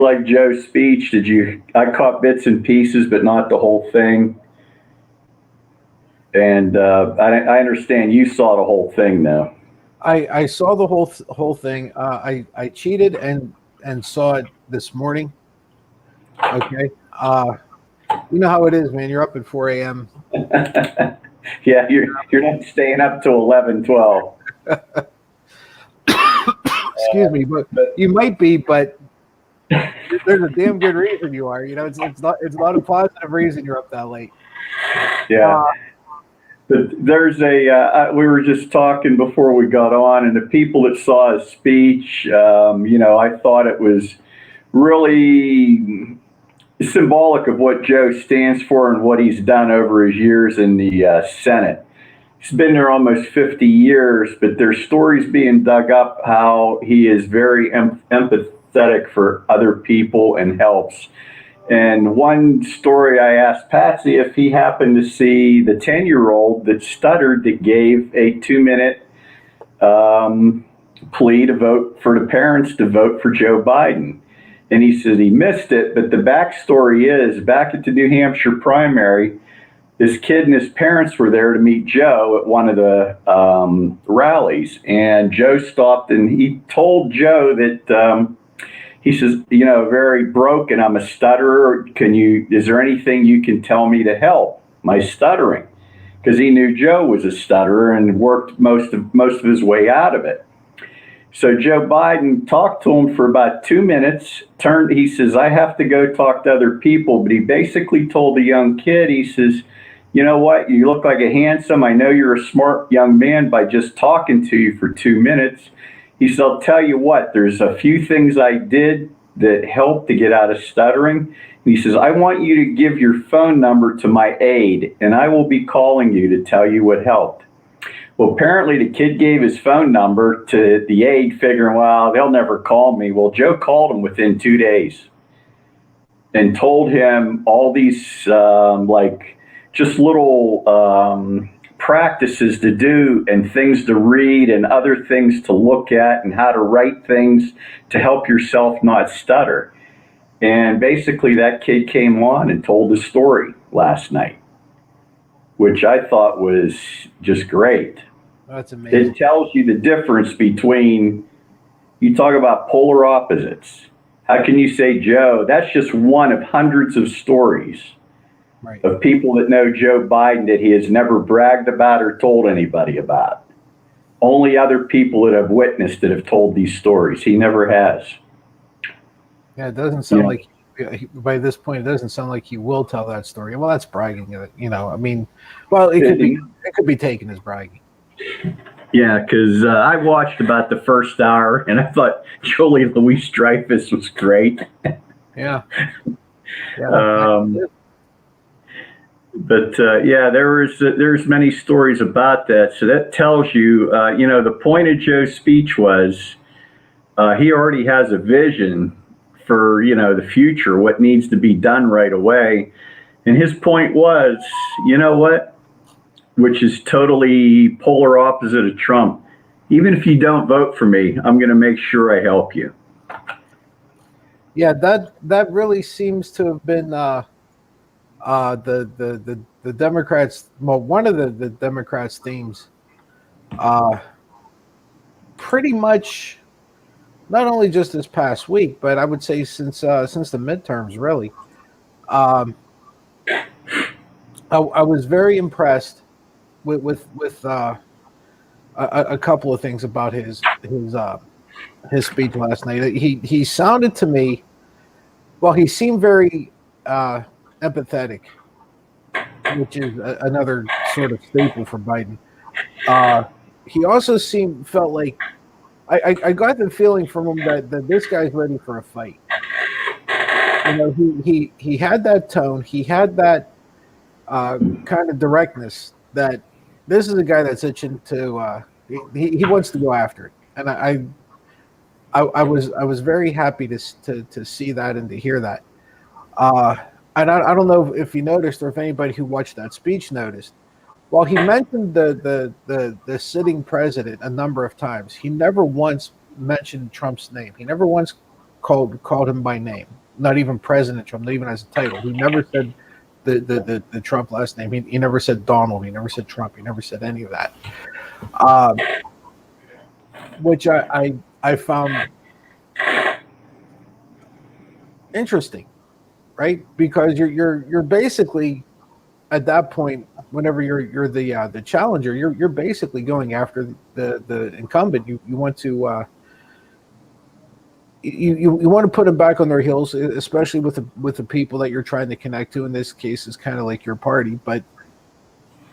like Joe's speech? Did you? I caught bits and pieces, but not the whole thing. And I understand you saw the whole thing, though. I saw the whole thing. I cheated and saw it this morning. Okay. You know how it is, man. You're up at 4 a.m. Yeah, you're not staying up till 11, 12. Excuse me, but you might be, but there's a damn good reason you are. You know, it's not a positive reason you're up that late. Yeah. But there's we were just talking before we got on, and the people that saw his speech, I thought it was really symbolic of what Joe stands for and what he's done over his years in the Senate. He's been there almost 50 years, but there's stories being dug up how he is very empathetic for other people and helps. And one story, I asked Patsy if he happened to see the 10-year-old that stuttered that gave a 2-minute plea to vote for the parents to vote for Joe Biden. And he says he missed it, but the backstory is back at the New Hampshire primary, this kid and his parents were there to meet Joe at one of the rallies. And Joe stopped and he told Joe that he says, very broken. I'm a stutterer. Is there anything you can tell me to help my stuttering? Because he knew Joe was a stutterer and worked most of his way out of it. So Joe Biden talked to him for about 2 minutes. He says, I have to go talk to other people. But he basically told the young kid, he says, you know what? You look like a handsome. I know you're a smart young man by just talking to you for 2 minutes. He said, I'll tell you what, there's a few things I did that helped to get out of stuttering. And he says, I want you to give your phone number to my aide, and I will be calling you to tell you what helped. Well, apparently the kid gave his phone number to the aide, figuring, well, they'll never call me. Well, Joe called him within 2 days and told him all these just little practices to do and things to read and other things to look at and how to write things to help yourself not stutter. And basically that kid came on and told the story last night, which I thought was just great. That's amazing. It tells you the difference between, you talk about polar opposites. How can you say, Joe, that's just one of hundreds of stories. Right. Of people that know Joe Biden that he has never bragged about or told anybody about. Only other people that have witnessed it have told these stories. He never has. Yeah, it doesn't sound like, by this point, it doesn't sound like he will tell that story. Well, that's bragging, I mean, well, it could be taken as bragging. Yeah, because I watched about the first hour, and I thought Julie Louis-Dreyfus was great. Yeah. But there's many stories about that. So that tells you, the point of Joe's speech was he already has a vision for, the future, what needs to be done right away. And his point was, you know what, which is totally polar opposite of Trump. Even if you don't vote for me, I'm going to make sure I help you. Yeah, that really seems to have been the Democrats. Well, one of the Democrats' themes, pretty much, not only just this past week, but I would say since the midterms, really. I was very impressed with a couple of things about his speech last night. He sounded to me, well, he seemed very empathetic, which is another sort of staple for Biden. He also felt like I got the feeling from him that this guy's ready for a fight. He had that tone, he had that kind of directness that this is a guy that's itching to he wants to go after it, and I was very happy to see that and to hear that. And I don't know if you noticed or if anybody who watched that speech noticed. While he mentioned the sitting president a number of times, he never once mentioned Trump's name. He never once called him by name. Not even President Trump, not even as a title. He never said the Trump last name. He never said Donald. He never said Trump. He never said any of that. Which I found interesting, right? Because you're basically at that point, whenever you're the challenger, you're basically going after the incumbent. You want to you want to put them back on their heels, especially with the people that you're trying to connect to. In this case, is kind of like your party. But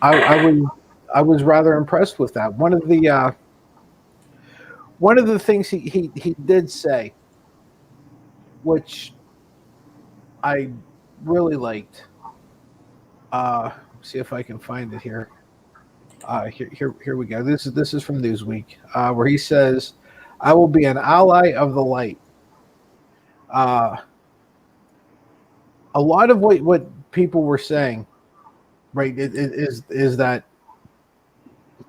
I was rather impressed with that. One of the things he did say, which I really liked. See if I can find it here. Here we go. This is from Newsweek, where he says, "I will be an ally of the light." Uh, a lot of what people were saying, right, is that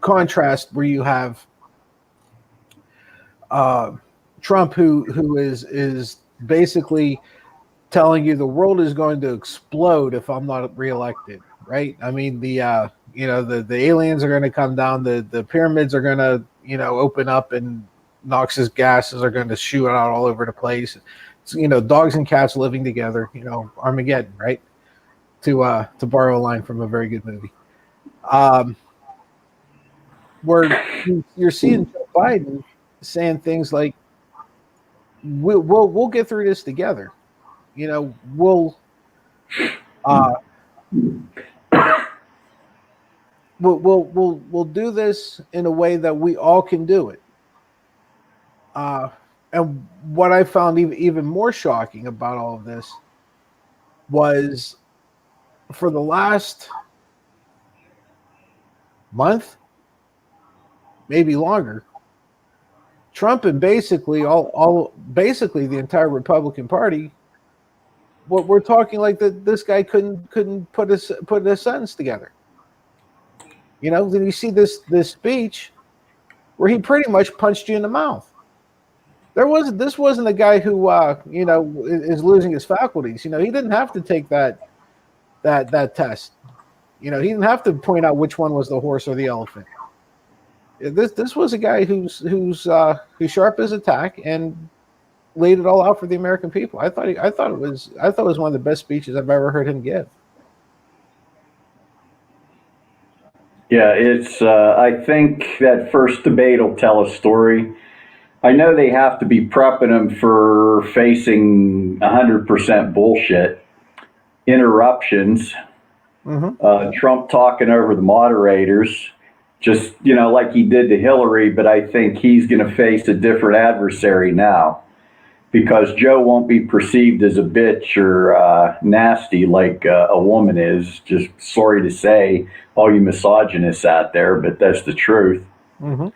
contrast where you have Trump, who is basically telling you the world is going to explode if I'm not reelected, right? I mean, the aliens are going to come down, the pyramids are going to open up, and noxious gases are going to shoot out all over the place. It's, dogs and cats living together, Armageddon, right? To borrow a line from a very good movie. Where you're seeing Joe Biden saying things like, we'll get through this together. We'll we'll do this in a way that we all can do it. And what I found even more shocking about all of this was, for the last month, maybe longer, Trump and basically basically the entire Republican Party, what we're talking like that this guy couldn't put a sentence together. Then you see this speech where he pretty much punched you in the mouth. This wasn't a guy who is losing his faculties. He didn't have to take that test. He didn't have to point out which one was the horse or the elephant. This was a guy who's sharp as a tack and laid it all out for the American people. I thought it was one of the best speeches I've ever heard him give. Yeah, it's. I think that first debate will tell a story. I know they have to be prepping him for facing 100% bullshit, interruptions, Trump talking over the moderators, just, like he did to Hillary, but I think he's going to face a different adversary now because Joe won't be perceived as a bitch or nasty like a woman is. Just sorry to say, all you misogynists out there, but that's the truth. Mm-hmm.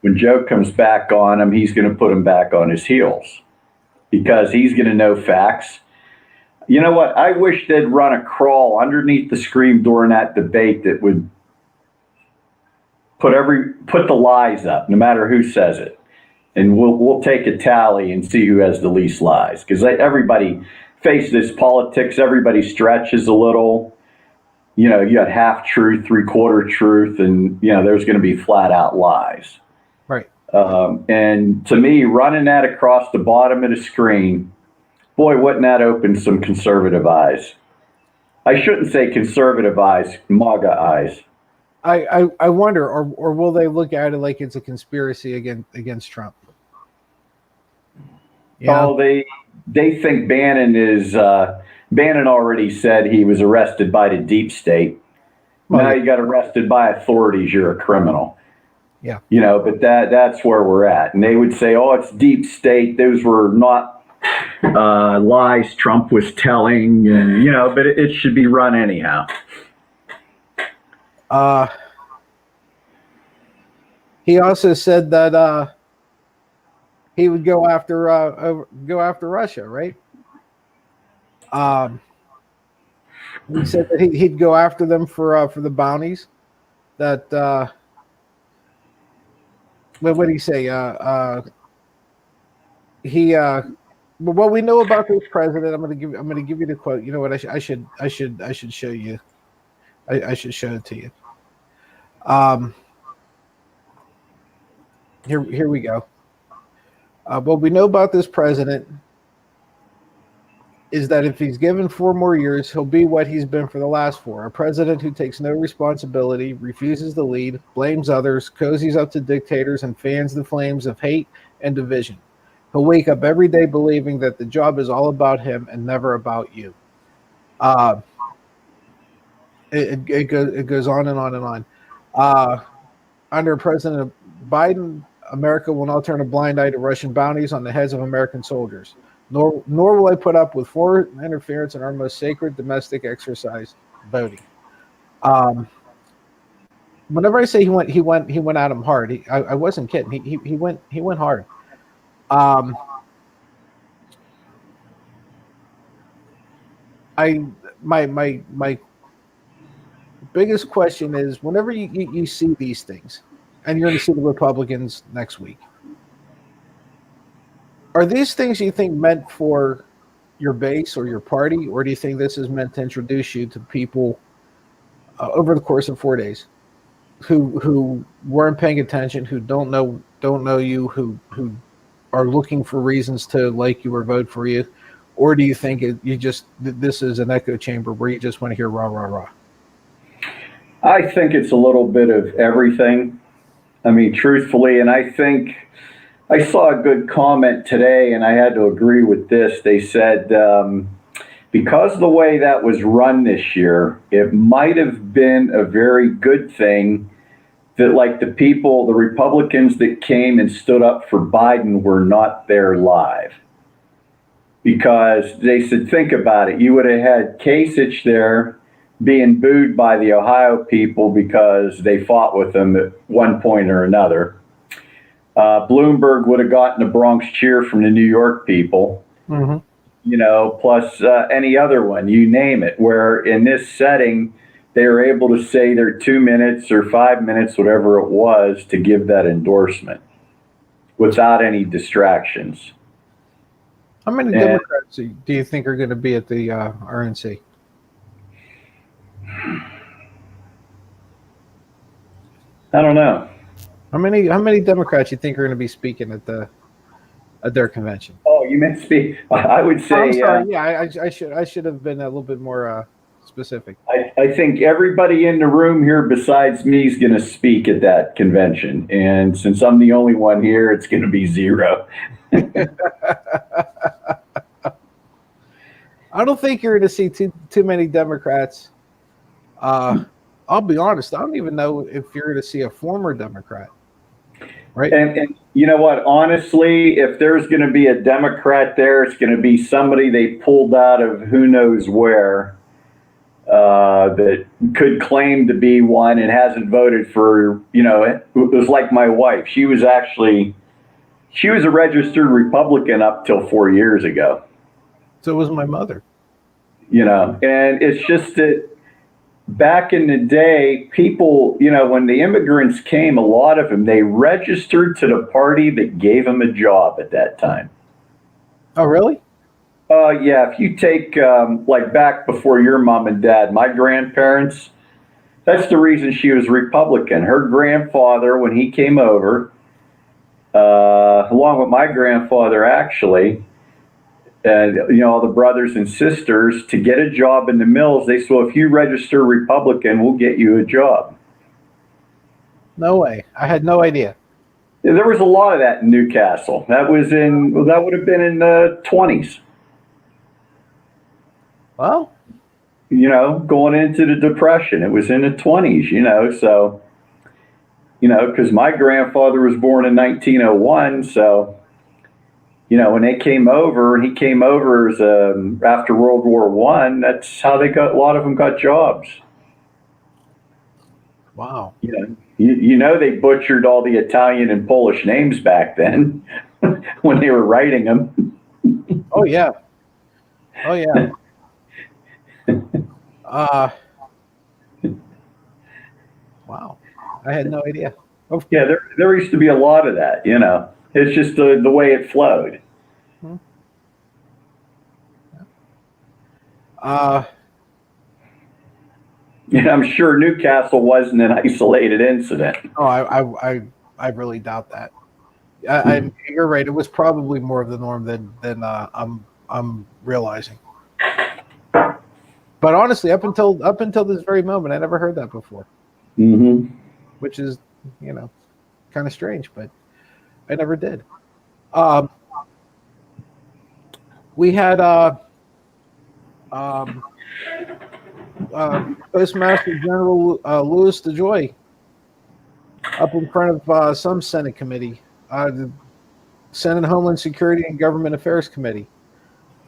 When Joe comes back on him, he's going to put him back on his heels because he's going to know facts. You know what? I wish they'd run a crawl underneath the screen during that debate that would put the lies up, no matter who says it, and we'll take a tally and see who has the least lies. Because everybody faces politics, everybody stretches a little. You got half truth, 3/4 truth, and there's going to be flat out lies. Right. And to me, running that across the bottom of the screen, boy, wouldn't that open some conservative eyes? I shouldn't say conservative eyes, MAGA eyes. I wonder, or will they look at it like it's a conspiracy against Trump? Oh, they think Bannon is. Bannon already said he was arrested by the deep state. Well, now you got arrested by authorities, you're a criminal. Yeah. But that's where we're at. And they would say, oh, it's deep state. Those were not lies Trump was telling, and but it should be run anyhow. He also said that he would go after Russia, right? He said that he'd go after them for the bounties. That what did he say? But what we know about this president, I'm gonna give you the quote. You know what? I should show you. I should show it to you. Um, here we go. What we know about this president is that if he's given 4 more years, he'll be what he's been for the last four: a president who takes no responsibility, refuses to lead, blames others, cozies up to dictators, and fans the flames of hate and division. He'll wake up every day believing that the job is all about him and never about you. Uh, it goes on and on and on. Uh, Under President Biden, America will not turn a blind eye to Russian bounties on the heads of American soldiers. Nor will I put up with foreign interference in our most sacred domestic exercise, voting. Um, Whenever I say he went at him hard. I wasn't kidding. He went hard. Um, I my biggest question is whenever you see these things, and you're going to see the Republicans next week. Are these things you think meant for your base or your party, or do you think this is meant to introduce you to people over the course of 4 days who weren't paying attention, who don't know you, who are looking for reasons to like you or vote for you, or do you think this is an echo chamber where you just want to hear rah rah rah? I think it's a little bit of everything. I mean, truthfully, and I think I saw a good comment today, and I had to agree with this. They said, because of the way that was run this year, it might have been a very good thing that, like, the people, the Republicans that came and stood up for Biden were not there live. Because they said, think about it. You would have had Kasich there being booed by the Ohio people because they fought with them at one point or another. Bloomberg would have gotten a Bronx cheer from the New York people, Mm-hmm. plus any other one, you name it, where in this setting, they were able to say their 2 minutes or 5 minutes, whatever it was, to give that endorsement without any distractions. How many And Democrats do you think are going to be at the RNC? I don't know. How many Democrats you think are going to be speaking at their convention? Oh, you meant speak. I would I'm say sorry. Yeah, I should have been a little bit more specific. I think everybody in the room here besides me is going to speak at that convention. And since I'm the only one here, it's going to be zero. I don't think you're going to see too many Democrats. I'll be honest. I don't even know if you're going to see a former Democrat. Right. And you know what? Honestly, if there's going to be a Democrat there, it's going to be somebody they pulled out of who knows where that could claim to be one and hasn't voted for, it was like my wife. She was a registered Republican up till 4 years ago. So was my mother. And it's just that back in the day, people, when the immigrants came, a lot of them, they registered to the party that gave them a job at that time. Oh, really? Yeah, if you take, like back before your mom and dad, my grandparents, that's the reason she was Republican. Her grandfather, when he came over, along with my grandfather, actually, and all the brothers and sisters, to get a job in the mills, they said, well, if you register Republican, we'll get you a job. No way. I had no idea. There was a lot of that in Newcastle. That would have been in the 20s. Well, going into the Depression, it was in the 20s, so, because my grandfather was born in 1901, so, when they came over, he came over as after World War I. That's how a lot of them got jobs. Wow. They butchered all the Italian and Polish names back then when they were writing them. Oh yeah. Oh yeah. Wow. I had no idea. Yeah, there used to be a lot of that. It's just the way it flowed. Uh, And I'm sure Newcastle wasn't an isolated incident. oh, I really doubt that. You're right. It was probably more of the norm than I'm realizing. But honestly, up until this very moment, I never heard that before, Mm-hmm. which is, you know, kind of strange. But I never did. Um, we had um, Postmaster General Louis DeJoy up in front of some Senate committee, the Senate Homeland Security and Government Affairs Committee.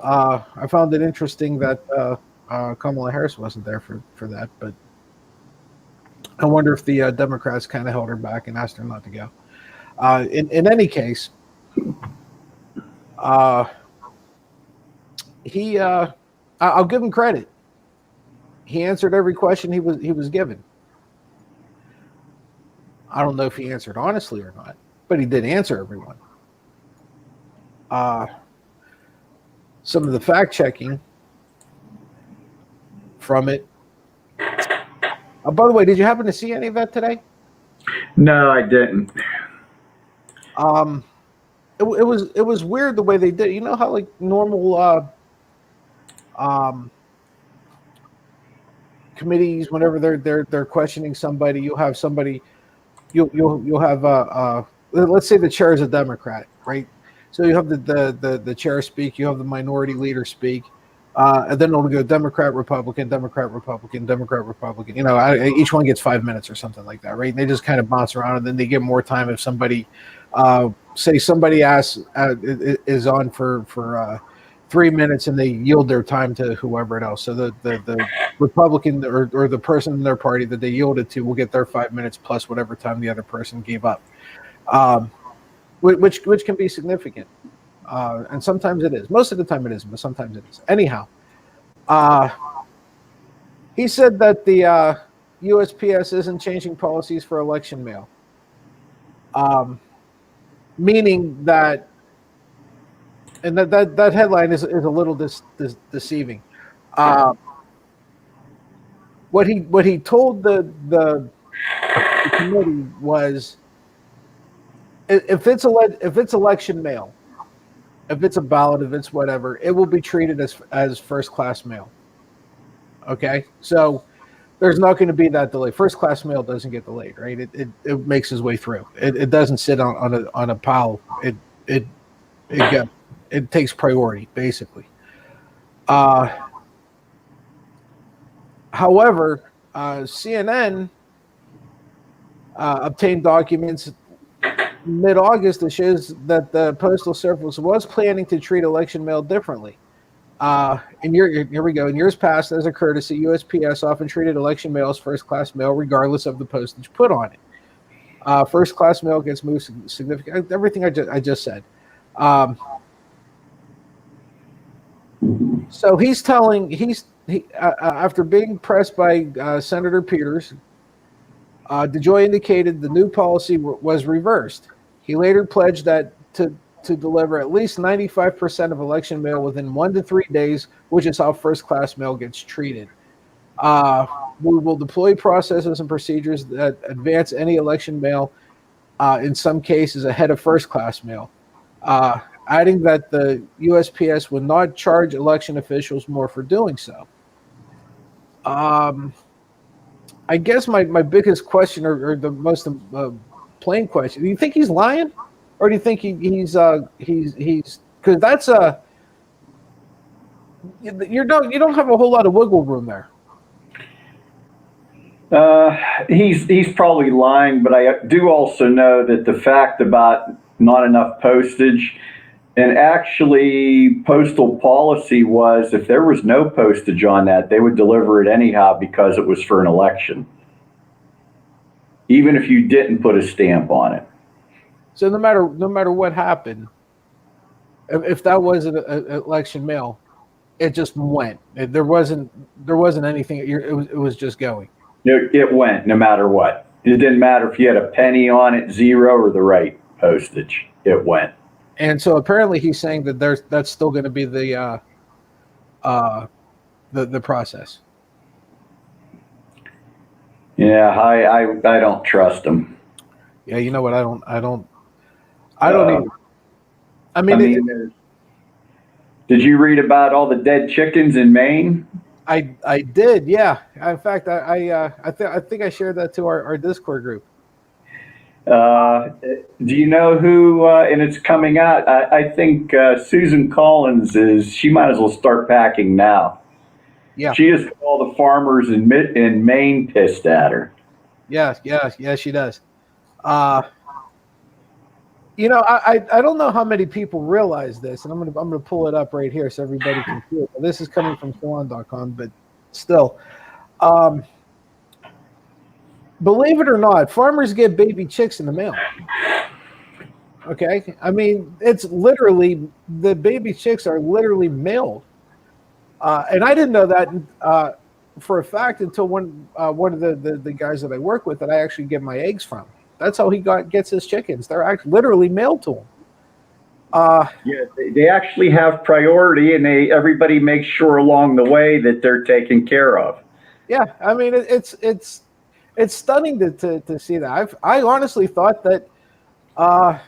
I found it interesting that Kamala Harris wasn't there for that, but I wonder if the Democrats kind of held her back and asked her not to go. In any case, uh, I'll give him credit. He answered every question he was given. I don't know if he answered honestly or not, but he did answer everyone. Uh, some of the fact checking from it. By the way, did you happen to see any of that today? No, I didn't. It was weird the way they did. You know how like normal um, committees, whenever they're questioning somebody, you'll have somebody you'll have let's say the chair is a Democrat, right? So you have the chair speak, you have the minority leader speak, and then it'll go Democrat, Republican, Democrat, Republican, Democrat, Republican. You know, each one gets 5 minutes or something like that, right? And they just kind of bounce around, and then they get more time if somebody, say somebody asks is on for 3 minutes, and they yield their time to whoever else. So the Republican or the person in their party that they yielded to will get their 5 minutes plus whatever time the other person gave up, which can be significant. And sometimes it is. Most of the time it is, but sometimes it is. Anyhow, he said that the USPS isn't changing policies for election mail, meaning that, and that headline is a little deceiving. What he told the committee was, if it's election mail, if it's a ballot, if it's whatever, it will be treated as first class mail. Okay, so there's not going to be that delay. First class mail doesn't get delayed, right? It makes its way through. It doesn't sit on a pile. It takes priority basically. However, CNN obtained documents mid-August that shows that the Postal Service was planning to treat election mail differently. Here we go. In years past, as a courtesy, USPS often treated election mail as first-class mail, regardless of the postage put on it. First-class mail gets moved significantly. Everything I just said. So he's after being pressed by Senator Peters, DeJoy indicated the new policy was reversed. He later pledged that to deliver at least 95% of election mail within 1 to 3 days, which is how first-class mail gets treated. We will deploy processes and procedures that advance any election mail, in some cases ahead of first-class mail, adding that the USPS would not charge election officials more for doing so. I guess my biggest question, or the most plain question: do you think he's lying, or do you think he's because that's you don't have a whole lot of wiggle room there. He's probably lying, but I do also know that the fact about not enough postage, and actually postal policy was if there was no postage on that, they would deliver it anyhow because it was for an election, even if you didn't put a stamp on it. So no matter what happened, if that was an election mail, it just went. There wasn't anything. It was just going. It went no matter what. It didn't matter if you had a penny on it, zero, or the right postage. It went. And so apparently he's saying that that's still going to be the process. Yeah, I don't trust them. Yeah, you know what? I don't Uh, either. I I mean, mean, did you read about all the dead chickens in Maine? I did. Yeah. In fact, I think I shared that to our Discord group. Uh, do you know who? And it's coming out. I think Susan Collins is. She might as well start packing now. Yeah. She just got all the farmers in Maine pissed at her. Yeah. She does. Uh, I don't know how many people realize this, and I'm gonna pull it up right here so everybody can see it. This is coming from Salon.com, but still, um, believe it or not, farmers get baby chicks in the mail. Okay, I mean it's literally the baby chicks are literally mailed, and I didn't know that for a fact until one of the guys that I work with that I actually get my eggs from. That's how he gets his chickens. They're actually literally mailed to him. Uh, Yeah, they actually have priority, and everybody makes sure along the way that they're taken care of. Yeah, I mean it's stunning to see that. I honestly thought that uh,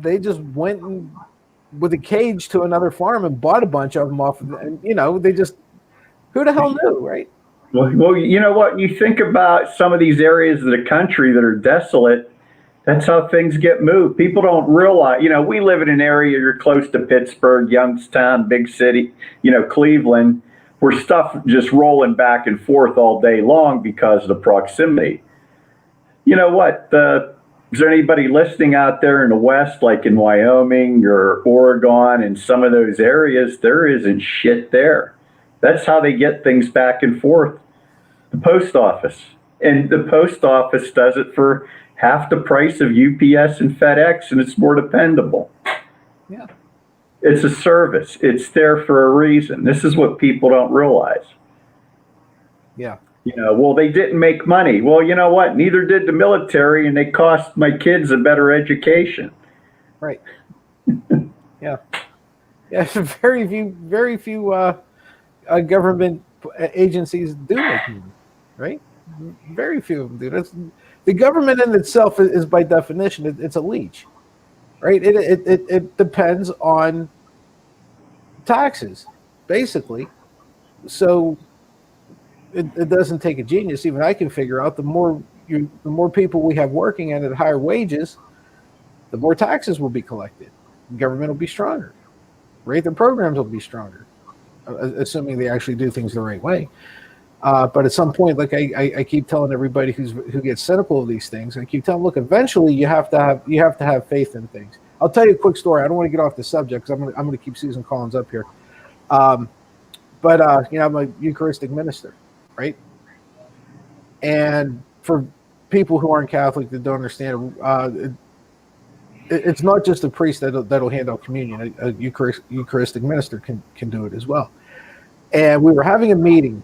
they just went with a cage to another farm and bought a bunch of them off of and they just who the hell knew, right? Well, you know what? You think about some of these areas of the country that are desolate. That's how things get moved. People don't realize, we live in an area, you're close to Pittsburgh, Youngstown, big city, Cleveland, where stuff just rolling back and forth all day long because of the proximity. You know what? Is there anybody listening out there in the West, like in Wyoming or Oregon and some of those areas? There isn't shit there. That's how they get things back and forth. The post office. And the post office does it for half the price of UPS and FedEx, and it's more dependable. Yeah, It's a service, it's there for a reason. This is what people don't realize. yeah, Well, they didn't make money. Well, you know what? Neither did the military, and they cost my kids a better education. right. Yeah, yeah. Very few government agencies do make money, right? Very few of them do. The government in itself is by definition it's a leech, right? It depends on taxes, basically. So it doesn't take a genius. Even I can figure out the more people we have working and at higher wages, the more taxes will be collected. The government will be stronger, right? Their programs will be stronger, assuming they actually do things the right way. But at some point, like I keep telling everybody who gets cynical of these things, I keep telling them, look, eventually you have to have faith in things. I'll tell you a quick story. I don't want to get off the subject because I'm gonna keep Susan Collins up here. Um, but I'm a Eucharistic minister, right? And for people who aren't Catholic that don't understand, it's not just a priest that'll hand out communion. A Eucharistic minister can do it as well. And we were having a meeting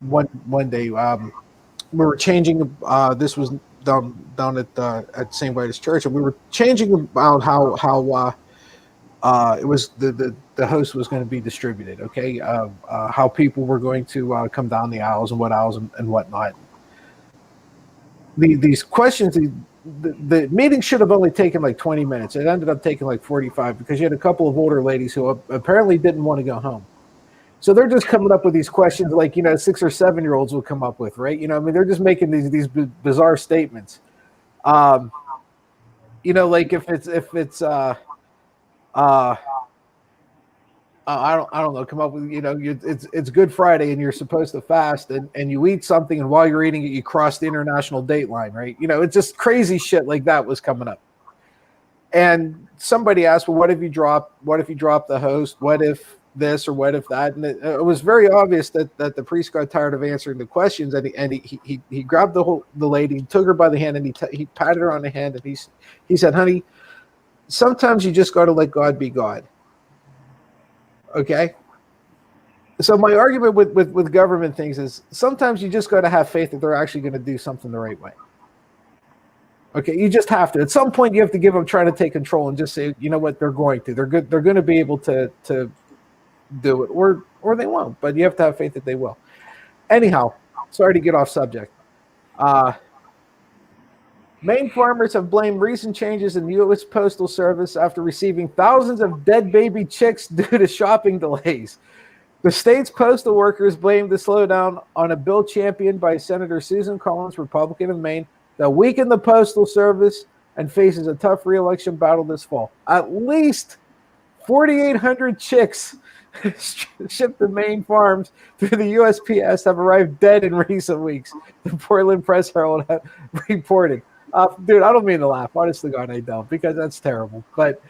one day. We were changing. This was down at St. Vitus Church, and we were changing about how it was the host was going to be distributed. Okay, how people were going to come down the aisles and what aisles and whatnot. These questions. The meeting should have only taken like 20 minutes. It ended up taking like 45 because you had a couple of older ladies who apparently didn't want to go home. So they're just coming up with these questions like 6 or 7-year-olds will come up with, right? I mean, they're just making these bizarre statements. Like if it's I don't know, come up with it's Good Friday and you're supposed to fast and you eat something and while you're eating it you cross the international date line, right? It's just crazy shit like that was coming up. And somebody asked, well, what if you drop the host? What if this or what if that? And it was very obvious that the priest got tired of answering the questions, and he grabbed the lady, took her by the hand, and he patted her on the hand, and he said, honey, sometimes you just got to let God be God. Okay. So my argument with government things is sometimes you just got to have faith that they're actually going to do something the right way. Okay, you just have to. At some point, you have to give them trying to take control and just say, you know what, they're going to. They're good. They're going to be able to do it, or they won't. But you have to have faith that they will. Anyhow, sorry to get off subject. Maine farmers have blamed recent changes in the U.S. Postal Service after receiving thousands of dead baby chicks due to shopping delays. The state's postal workers blamed the slowdown on a bill championed by Senator Susan Collins, Republican of Maine, that weakened the Postal Service and faces a tough re-election battle this fall. At least 4,800 chicks shipped to Maine farms through the USPS have arrived dead in recent weeks, the Portland Press Herald reported. Dude, I don't mean to laugh. Honestly, God, I don't, because that's terrible. But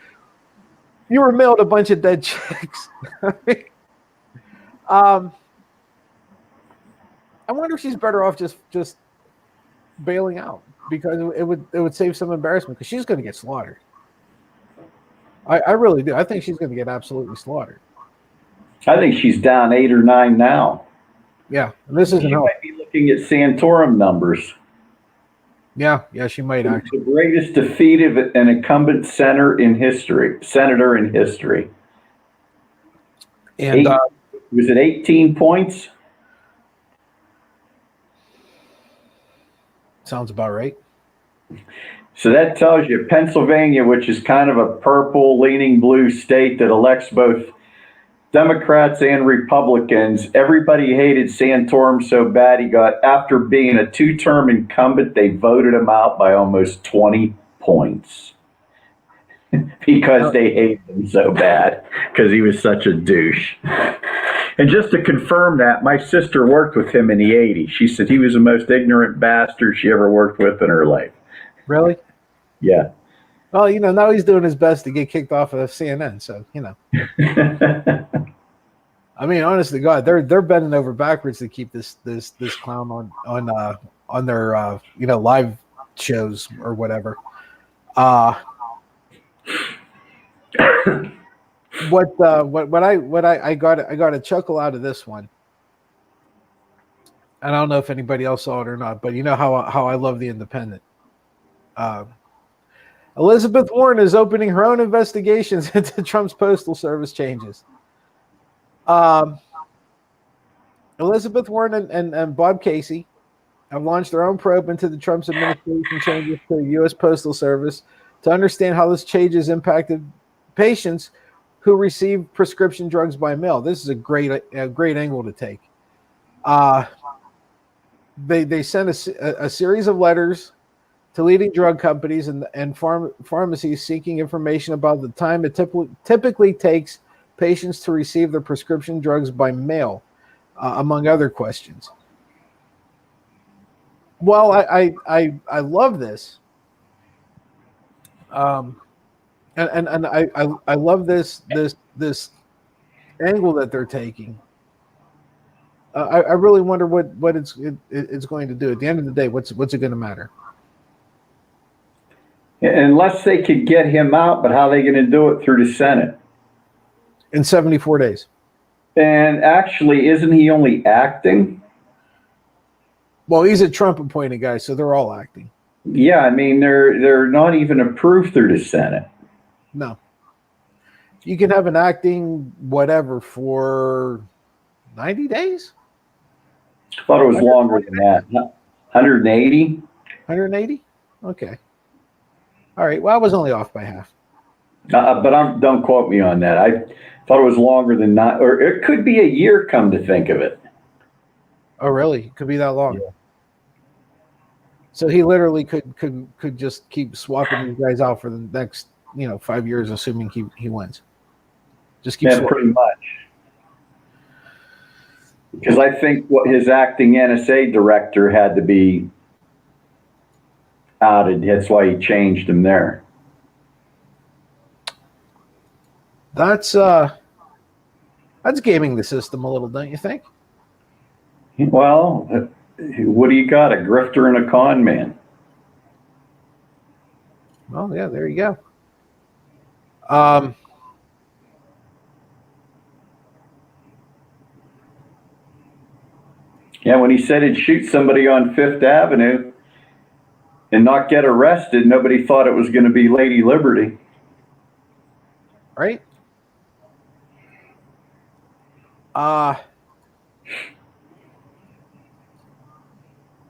you were mailed a bunch of dead chicks. I wonder if she's better off just bailing out, because it would save some embarrassment, because she's going to get slaughtered. I really do. I think she's going to get absolutely slaughtered. I think she's down 8 or 9 now. Yeah, and this isn't She helpful. might be looking at Santorum numbers. Yeah, she might actually. The greatest defeat of an incumbent senator in history. And Was it 18 points? sounds about right. So that tells you Pennsylvania, which is kind of a purple leaning blue state that elects both Democrats and Republicans, everybody hated Santorum so bad after being a 2-term incumbent, they voted him out by almost 20 points because they hated him so bad because he was such a douche. And just to confirm that, my sister worked with him in the 80s. She said he was the most ignorant bastard she ever worked with in her life. Really? Yeah. Well, now he's doing his best to get kicked off of CNN, so I mean, honestly, God, they're bending over backwards to keep this clown on their live shows or whatever. What I got a chuckle out of this one. And I don't know if anybody else saw it or not, but you know how I love the Independent. Elizabeth Warren is opening her own investigations into Trump's Postal Service changes. Elizabeth Warren and Bob Casey have launched their own probe into the Trump's administration changes to the U.S. Postal Service to understand how this changes impacted patients who receive prescription drugs by mail. This is a great angle to take. They sent a series of letters to leading drug companies and pharmacies seeking information about the time it typically takes patients to receive their prescription drugs by mail, among other questions. Well, I love this, and I love this angle that they're taking. I really wonder what it's going to do. At the end of the day, what's it going to matter? Unless they could get him out, but how are they going to do it through the Senate? In 74 days. And actually, isn't he only acting? Well, he's a Trump appointed guy, so they're all acting. Yeah, I mean, they're not even approved through the Senate. No. You can have an acting whatever for 90 days? I thought it was longer than that. 180? 180? Okay. All right. Well, I was only off by half. But don't quote me on that. I thought it was longer than that, or it could be a year, come to think of it. Oh, really? It could be that long. Yeah. So he literally could just keep swapping these guys out for the next 5 years, assuming he wins. Just keep swapping. Pretty much. Because I think what his acting NSA director had to be outed. That's why he changed him there. That's gaming the system a little, don't you think? Well, what do you got? A grifter and a con man. Well, yeah, there you go. Yeah, when he said he'd shoot somebody on Fifth Avenue and not get arrested, nobody thought it was going to be Lady Liberty. Right? Uh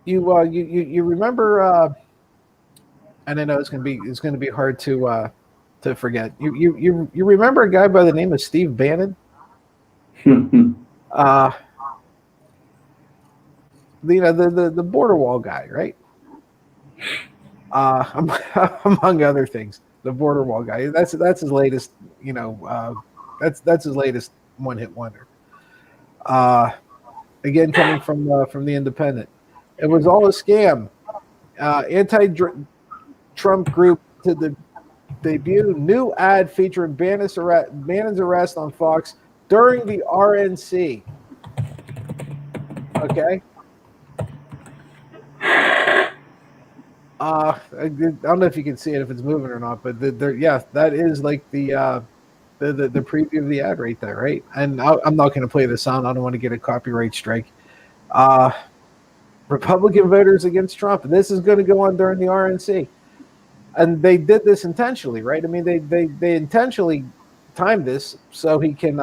you remember? And I know it's gonna be hard to forget. You remember a guy by the name of Steve Bannon? Uh, the border wall guy, right? Among other things, the border wall guy. That's his latest. That's his latest one hit wonder. Uh, Again, coming from the Independent, it was all a scam. Anti-Trump group to the debut new ad featuring Bannon's arrest on Fox during the RNC. Okay. I don't know if you can see it if it's moving or not, but yeah, that is like the preview of the ad right there, right? And I'm not going to play the sound. I don't want to get a copyright strike. Uh, Republican voters against Trump. This is going to go on during the RNC, and they did this intentionally, right? I mean, they intentionally timed this so he can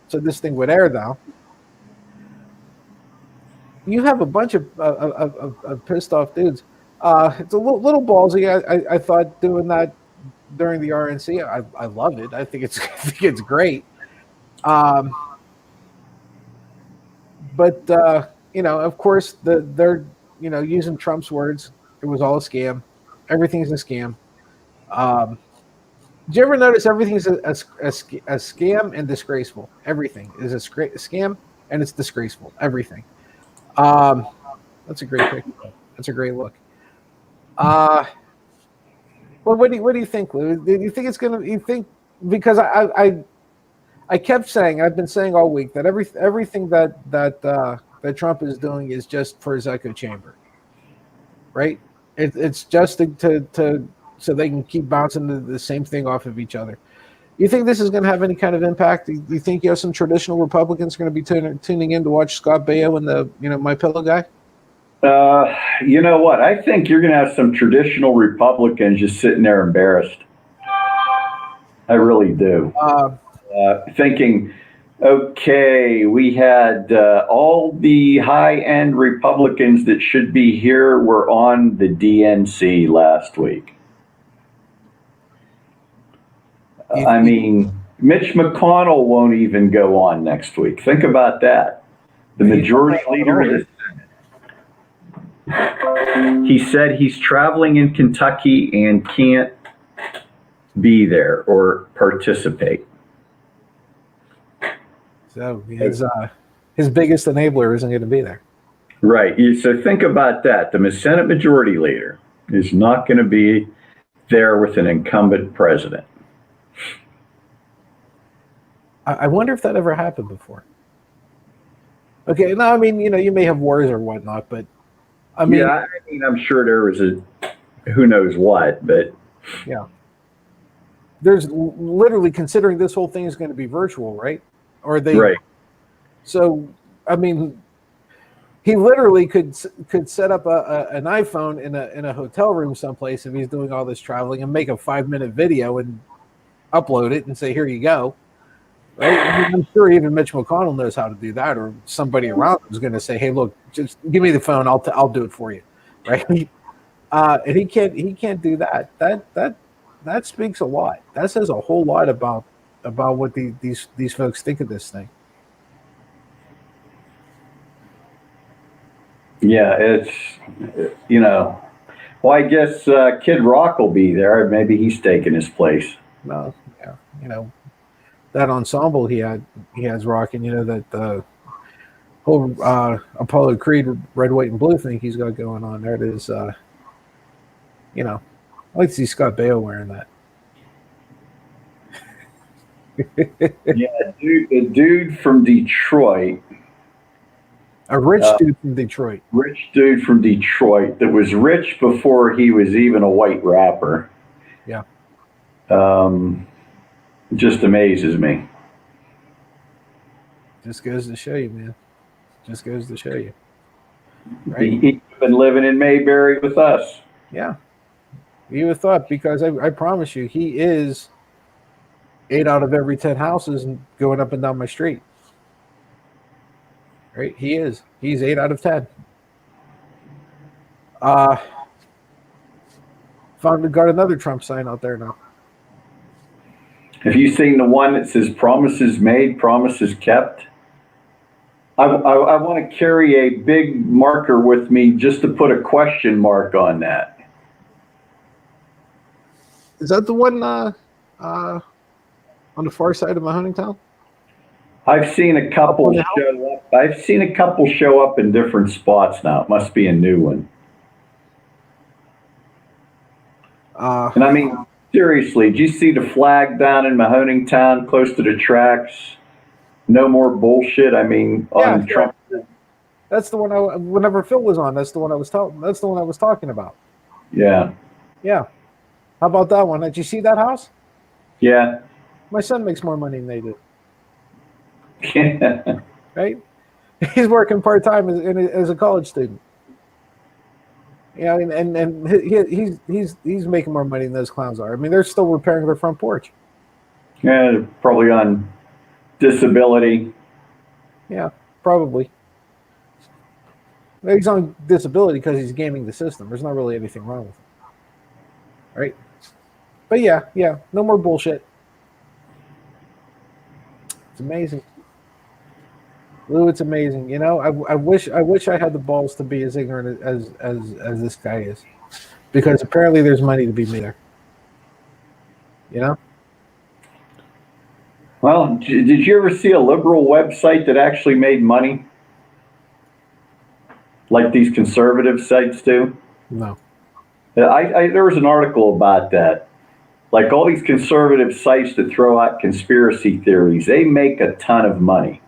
so this thing would air now. You have a bunch of pissed off dudes. It's a little ballsy. I thought doing that during the RNC. I love it. I think it's I think it's great. Um, but of course, they're using Trump's words. It was all a scam. Everything's a scam. Um, did you ever notice everything's a scam and disgraceful? Everything is a scam and it's disgraceful. Everything. Um, that's a great picture. That's a great look. Uh, well, what do you think, Lou? Do you think it's gonna? You think because I kept saying I've been saying all week that everything that Trump is doing is just for his echo chamber, right? It's just to so they can keep bouncing the same thing off of each other. You think this is going to have any kind of impact? Do you think you have some traditional Republicans going to be tuning in to watch Scott Baio and the My Pillow guy? You know what? I think you're going to have some traditional Republicans just sitting there embarrassed. I really do. Thinking, okay, we had all the high end Republicans that should be here were on the DNC last week. I mean, Mitch McConnell won't even go on next week. Think about that. The majority leader of the Senate. He said he's traveling in Kentucky and can't be there or participate. So his biggest enabler isn't going to be there. Right. So think about that. The Senate Majority Leader is not going to be there with an incumbent president. I wonder if that ever happened before. Okay, no, I mean, you may have wars or whatnot, but I mean, yeah, I mean, I'm sure there was who knows what, but yeah, there's literally considering this whole thing is going to be virtual, right? Or they, right? So, I mean, he literally could set up an iPhone in a hotel room someplace if he's doing all this traveling and make a 5-minute video and upload it and say, "Here you go." Right? I mean, I'm sure even Mitch McConnell knows how to do that, or somebody around him is going to say, "Hey, look, just give me the phone. I'll do it for you." Right? And he can't do that. That speaks a lot. That says a whole lot about what these folks think of this thing. Yeah, it's well, I guess Kid Rock will be there. Maybe he's taking his place. Well, yeah, that ensemble he has rocking, that the whole Apollo Creed red, white, and blue thing he's got going on there. It is, I like to see Scott Baio wearing that. Yeah, a dude from Detroit. A rich dude from Detroit. Rich dude from Detroit that was rich before he was even a white rapper. Yeah. Just amazes me. Just goes to show you, man. Just goes to show you. Right? He's been living in Mayberry with us. Yeah. You would have thought, because I promise you, he is 8 out of every 10 houses going up and down my street. Right? He is. He's 8 out of 10. Uh, got another Trump sign out there now. Have you seen the one that says promises made, promises kept? I want to carry a big marker with me just to put a question mark on that. Is that the one on the far side of my Huntingtown? I've seen a couple show up. I've seen a couple show up in different spots now. It must be a new one. And I mean, seriously, did you see the flag down in Mahoning Town close to the tracks? No more bullshit. I mean, on Trump. That's the one. Whenever Phil was on, that's the one I was talking. That's the one I was talking about. Yeah. Yeah. How about that one? Did you see that house? Yeah. My son makes more money than they do. Yeah. Right? He's working part time as a college student. You know, and he's making more money than those clowns are. I mean, they're still repairing their front porch. Yeah, they're probably on disability. Yeah, probably. He's on disability because he's gaming the system. There's not really anything wrong with him. Right? But yeah, no more bullshit. It's amazing. Lou, it's amazing. You know, I wish I had the balls to be as ignorant as this guy is. Because apparently there's money to be made there. You know? Well, did you ever see a liberal website that actually made money? Like these conservative sites do? No. There was an article about that. Like all these conservative sites that throw out conspiracy theories, they make a ton of money.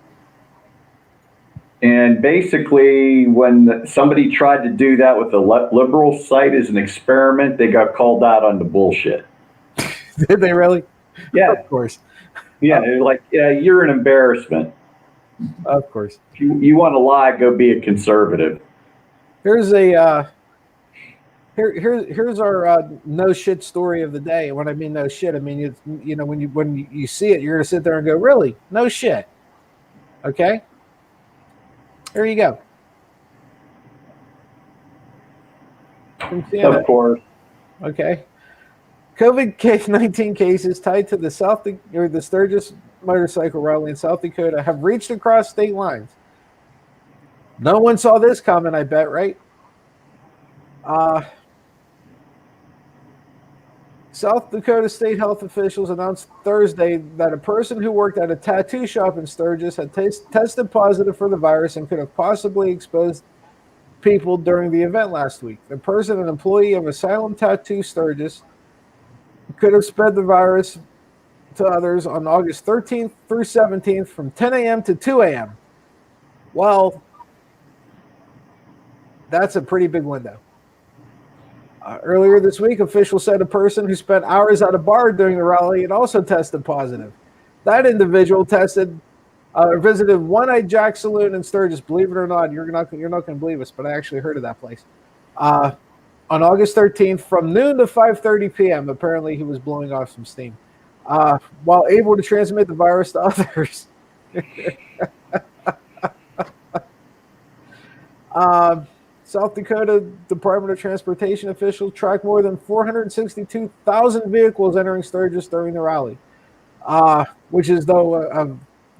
And basically, when somebody tried to do that with a liberal site as an experiment, they got called out on the bullshit. Did they really? Yeah. Of course. Yeah, they're like, yeah, you're an embarrassment. Of course. If you want to lie, go be a conservative. Here's a here's our no shit story of the day. And when I mean no shit, I mean you know when you see it, you're gonna sit there and go, really? No shit. Okay? There you go. Of course. Okay. COVID-19 cases tied to the the Sturgis motorcycle rally in South Dakota have reached across state lines. No one saw this coming, I bet, right? South Dakota state health officials announced Thursday that a person who worked at a tattoo shop in Sturgis had tested positive for the virus and could have possibly exposed people during the event last week. The person, an employee of Asylum Tattoo Sturgis, could have spread the virus to others on August 13th through 17th from 10 a.m. to 2 a.m. Well, that's a pretty big window. Earlier this week, officials said a person who spent hours at a bar during the rally had also tested positive. That individual visited One-Eyed Jack Saloon in Sturgis. Believe it or not, you're not going to believe us, but I actually heard of that place. On August 13th, from noon to 5:30 p.m., apparently he was blowing off some steam, while able to transmit the virus to others. South Dakota Department of Transportation officials tracked more than 462,000 vehicles entering Sturgis during the rally, which is, though, a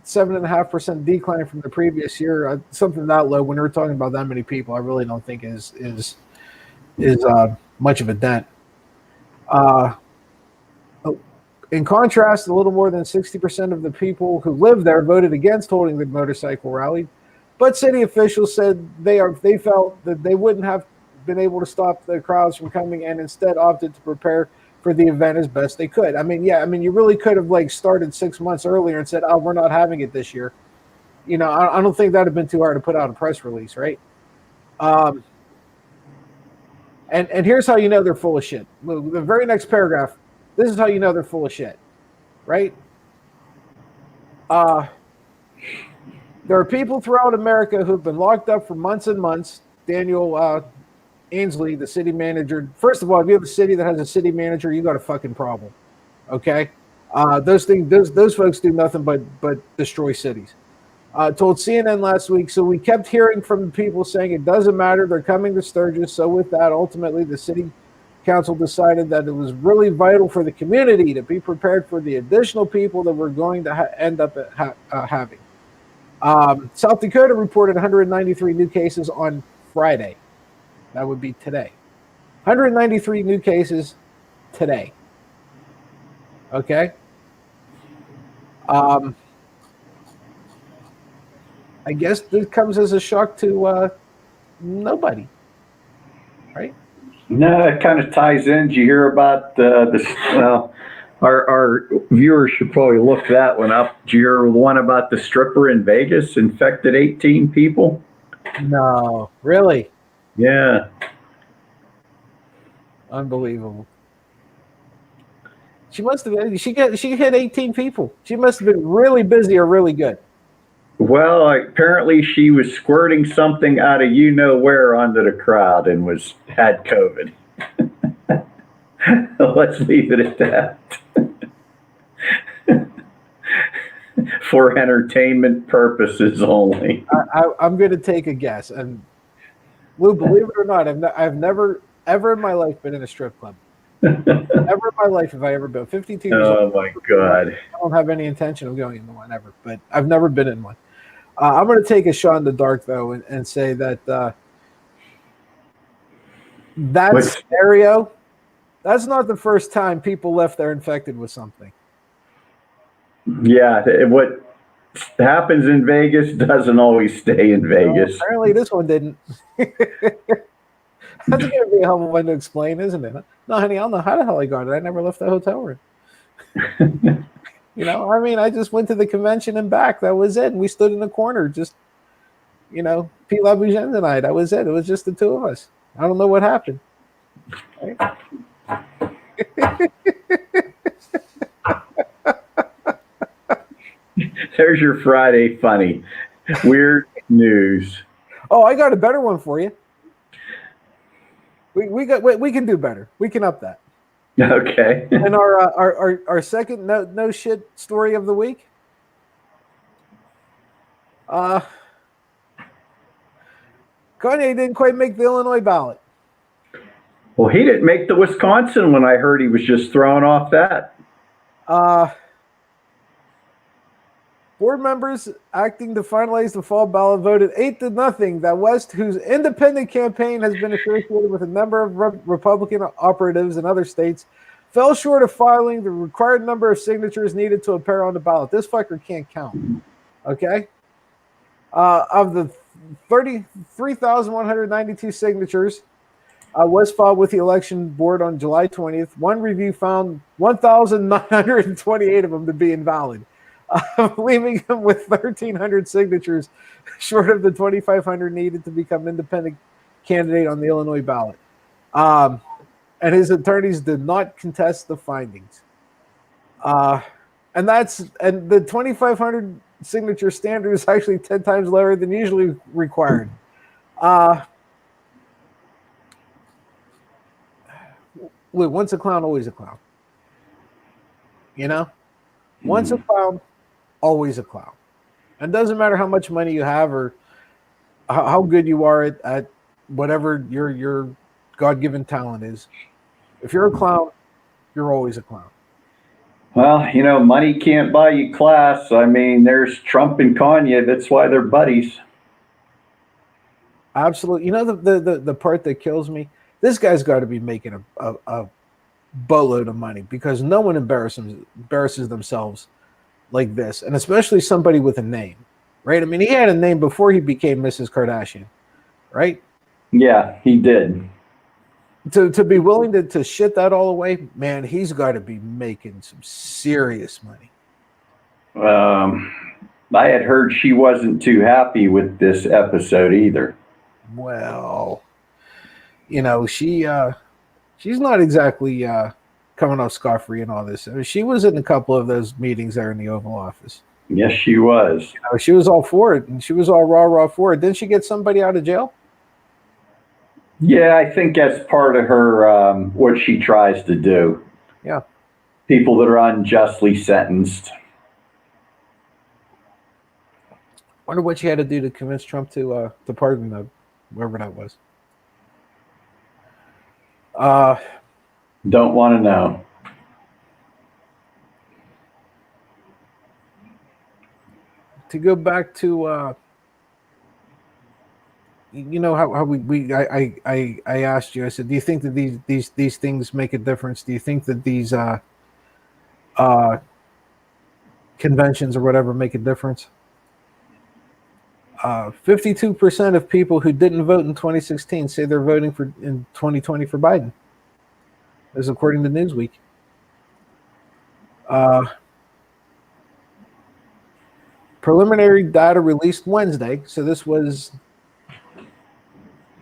7.5% decline from the previous year. Something that low, when we're talking about that many people, I really don't think is much of a dent. In contrast, a little more than 60% of the people who live there voted against holding the motorcycle rally. But city officials said they felt that they wouldn't have been able to stop the crowds from coming and instead opted to prepare for the event as best they could. I mean, you really could have started 6 months earlier and said, "Oh, we're not having it this year." You know, I don't think that'd have been too hard to put out a press release, right? And here's how you know they're full of shit. The very next paragraph. This is how you know they're full of shit, right? There are people throughout America who've been locked up for months and months. Daniel Ainsley, the city manager. First of all, if you have a city that has a city manager, you got a fucking problem. Okay? Those folks do nothing but destroy cities. told CNN last week. So we kept hearing from people saying it doesn't matter. They're coming to Sturgis. So with that, ultimately, the city council decided that it was really vital for the community to be prepared for the additional people that we're going to end up having. South Dakota reported 193 new cases on Friday. That would be today. 193 new cases today. Okay. I guess this comes as a shock to nobody, right? No, it kind of ties in. Did you hear about well, our viewers should probably look that one up. Did you hear the one about the stripper in Vegas infected 18 people? No, really, Yeah. unbelievable. She must have. She hit 18 people. She must have been really busy or really good. Well, apparently she was squirting something out of you know where onto the crowd and had COVID. Let's leave it at that. For entertainment purposes only. I'm going to take a guess, and Lou, believe it or not, I've never ever in my life been in a strip club. Never in my life have I ever been. 52 years old. Oh my God. I don't have any intention of going into one ever, but I've never been in one. I'm going to take a shot in the dark, though, and say that that scenario, that's not the first time people left there infected with something. Yeah, what happens in Vegas doesn't always stay in Vegas. Well, apparently this one didn't. That's going to be a hell of a one to explain, isn't it? No, honey, I don't know how the hell I got it. I never left the hotel room. I mean, I just went to the convention and back. That was it. And we stood in the corner, just, Pete LaBougine and I. That was it. It was just the two of us. I don't know what happened. Right? There's your Friday funny. Weird news. Oh, I got a better one for you. We can do better. We can up that. Okay. And our second no shit story of the week. Kanye didn't quite make the Illinois ballot. Well, he didn't make the Wisconsin one. I heard he was just throwing off that. Board members acting to finalize the fall ballot voted 8-0 that West, whose independent campaign has been associated with a number of Republican operatives in other states, fell short of filing the required number of signatures needed to appear on the ballot. This fucker can't count. Okay? Of the 33,192 signatures was filed with the election board on July 20th, one review found 1,928 of them to be invalid. Leaving him with 1,300 signatures short of the 2,500 needed to become independent candidate on the Illinois ballot. And his attorneys did not contest the findings. And the 2,500 signature standard is actually 10 times lower than usually required. Once a clown, always a clown. Once a clown, always a clown. And it doesn't matter how much money you have or how good you are at whatever your God-given talent is. If you're a clown, you're always a clown. Well, money can't buy you class. I mean, there's Trump and Kanye. That's why they're buddies. Absolutely. The part that kills me, this guy's got to be making a boatload of money because no one embarrasses themselves like this, and especially somebody with a name, right? I mean, he had a name before he became Mrs. Kardashian, right? Yeah, he did. To be willing to shit that all away, man, he's got to be making some serious money. I had heard she wasn't too happy with this episode either. Well, she's not exactly coming off scot-free and all this. I mean, she was in a couple of those meetings there in the Oval Office. Yes, she was. She was all for it, and she was all rah for it. Didn't she get somebody out of jail? Yeah, I think that's part of her, what she tries to do. Yeah. People that are unjustly sentenced. Wonder what she had to do to convince Trump to pardon whoever that was. Don't want to know. To go back to how I asked you, I said, do you think that these things make a difference? Do you think that these uh conventions or whatever make a difference? 52% of people who didn't vote in 2016 say they're voting for in 2020 for Biden, as according to Newsweek. Preliminary data released Wednesday, so this was,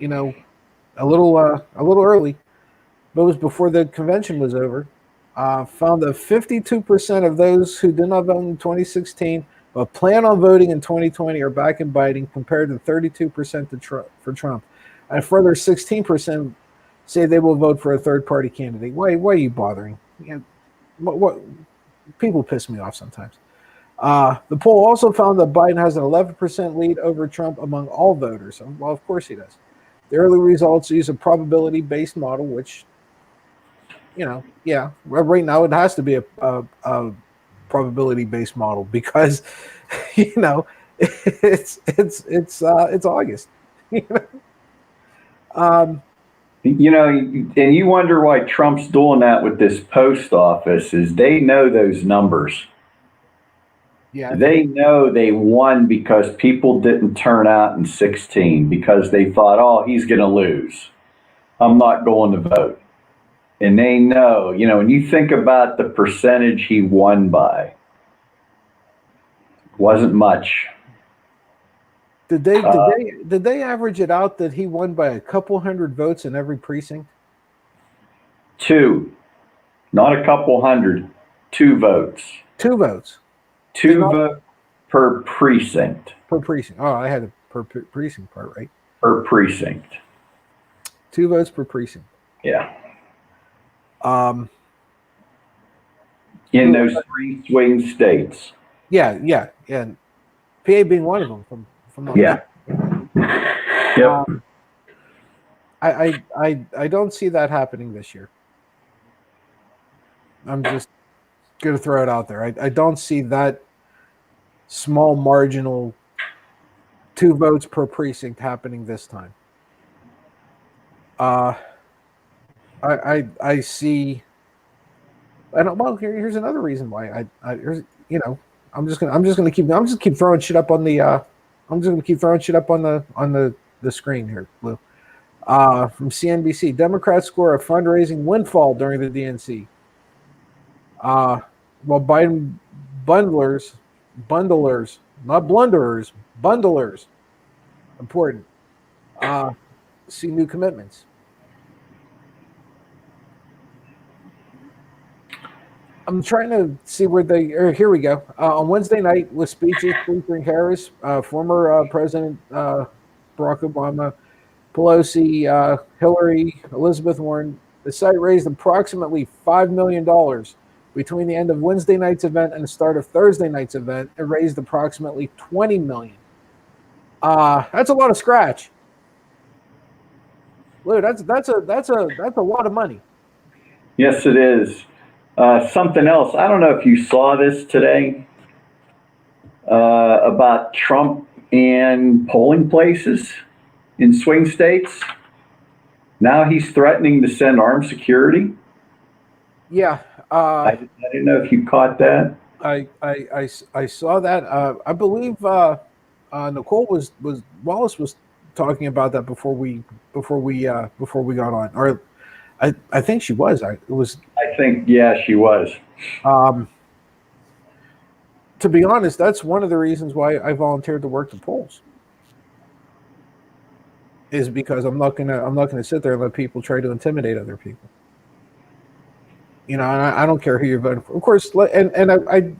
a little early, but it was before the convention was over. Found that 52% of those who did not vote in 2016 but plan on voting in 2020 are back in Biden, compared to 32% for Trump. And a further 16% say they will vote for a third-party candidate. Why are you bothering? What people piss me off sometimes. The poll also found that Biden has an 11% lead over Trump among all voters. Well, of course he does. The early results use a probability-based model, which, right now it has to be a probability-based model because, it's August. And you wonder why Trump's doing that with this post office is they know those numbers. Yeah, They know they won because people didn't turn out in 16 because they thought, oh, he's going to lose. I'm not going to vote. And they know, when you think about the percentage he won by, wasn't much. Did they average it out that he won by a couple hundred votes in every precinct? Two, not a couple hundred, two votes. Two votes. Two votes per precinct. Per precinct. Oh, I had a per precinct part right. Per precinct. 2 votes per precinct. Yeah. In those 3 swing states. Yeah. PA being one of them from yeah. Yep. I don't see that happening this year. I'm just going to throw it out there. I don't see that small marginal 2 votes per precinct happening this time. I see. Well, here's another reason why I'm just gonna keep throwing shit up on the the screen here, Lou. From CNBC, Democrats score a fundraising windfall during the DNC. While Biden bundlers, not blunderers, bundlers, important, see new commitments. I'm trying to see where here we go. On Wednesday night, with speeches featuring Harris, former President Barack Obama, Pelosi, Hillary, Elizabeth Warren, the site raised approximately $5 million between the end of Wednesday night's event and the start of Thursday night's event. It raised approximately $20 million. That's a lot of scratch. Lou, that's a lot of money. Yes, it is. Something else. I don't know if you saw this today about Trump and polling places in swing states. Now he's threatening to send armed security. Yeah. I didn't know if you caught that. I saw that. I believe Nicole Wallace was talking about that before we got on, or I think she was. I think, yeah, she was. To be honest, that's one of the reasons why I volunteered to work the polls. Is because I'm not gonna sit there and let people try to intimidate other people. And I don't care who you're voting for. Of course, and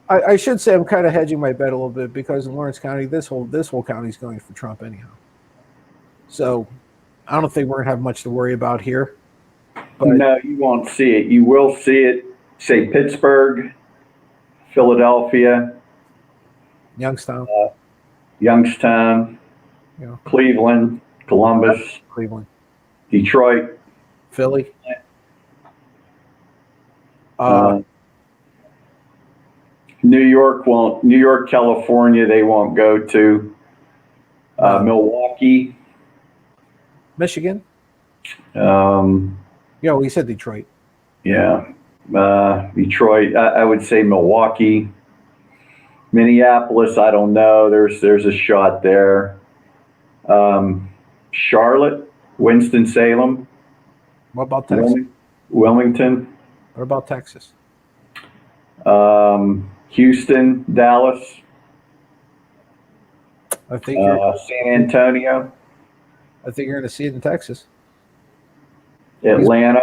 I should say I'm kind of hedging my bet a little bit because in Lawrence County, this whole county is going for Trump anyhow. So I don't think we're gonna have much to worry about here. But no, you won't see it. You will see it, say Pittsburgh, Philadelphia, Youngstown. Youngstown, You know, Cleveland, Columbus, Cleveland, Detroit, Philly. uh, New York, California, they won't go to. No. Milwaukee, Michigan. um, Yeah, we said Detroit. yeah, Detroit. I would say Milwaukee, Minneapolis. I don't know. There's a shot there. Um, Charlotte, Winston Salem, What about Texas? Wilmington, What about Texas? Houston, Dallas, I think you're. San Antonio, I think you're going to see it in Texas. Atlanta.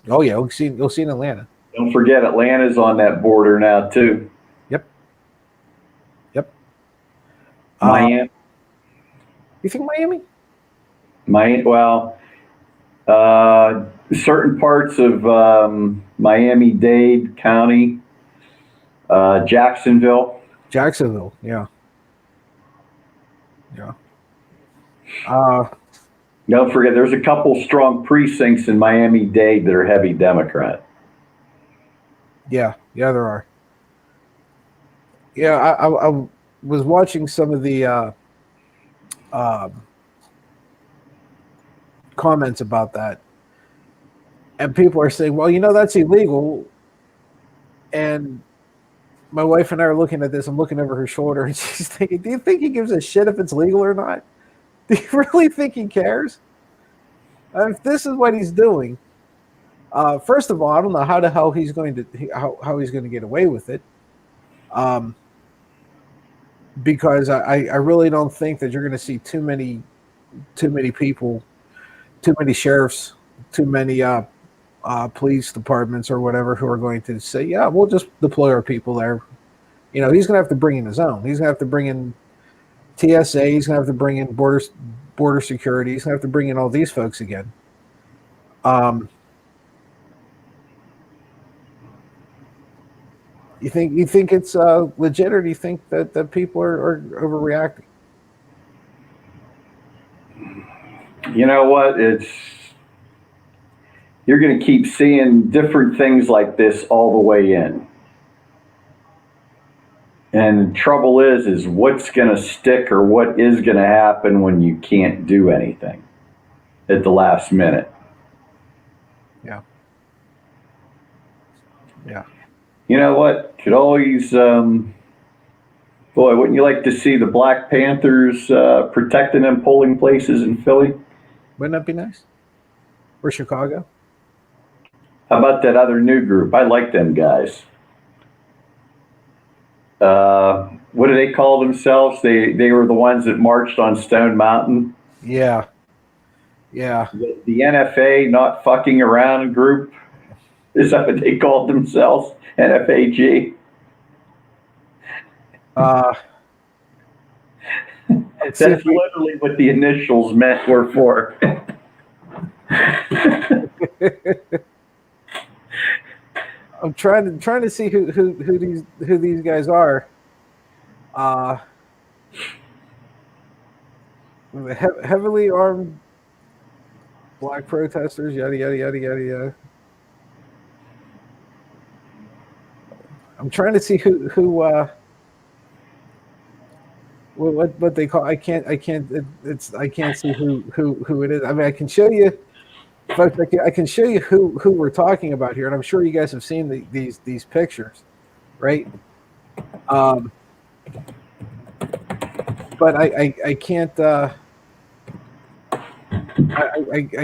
Oh yeah, you'll see in Atlanta. Don't forget, Atlanta's on that border now too. Yep. Yep. Miami, You think Miami? Well, certain parts of Miami-Dade County, Jacksonville. Jacksonville. Yeah. Yeah. Don't forget, there's a couple strong precincts in Miami-Dade that are heavy Democrat. Yeah. Yeah. There are. Yeah. I was watching some of the comments about that, and people are saying, "Well, that's illegal." And my wife and I are looking at this. I'm looking over her shoulder, and she's thinking, "Do you think he gives a shit if it's legal or not? Do you really think he cares? If this is what he's doing, first of all, I don't know how the hell he's going to how he's going to get away with it, because I really don't think that you're going to see too many people, too many sheriffs, too many police departments or whatever who are going to say, yeah, we'll just deploy our people there. He's going to have to bring in his own. He's going to have to bring in TSA. He's going to have to bring in border security. He's going to have to bring in all these folks again. You think it's legit, or do you think that people are overreacting? You know what? You're going to keep seeing different things like this all the way in. And the trouble is what's going to stick or what is going to happen when you can't do anything at the last minute. Yeah. Yeah. You know what? Could always, boy, wouldn't you like to see the Black Panthers protecting them polling places in Philly? Wouldn't that be nice? Or Chicago? How about that other new group? I like them guys. What do they call themselves? They were the ones that marched on Stone Mountain. Yeah. Yeah. The NFA, not fucking around group. Is that what they called themselves? NFAG. That's literally what the initials were for. I'm trying to see who these guys are. Heavily armed black protesters, yada yada yada yada yada. I'm trying to see who what they call. I can't see who it is. I mean, I can show you, folks. I can show you who we're talking about here, and I'm sure you guys have seen these pictures, right? But I can't. I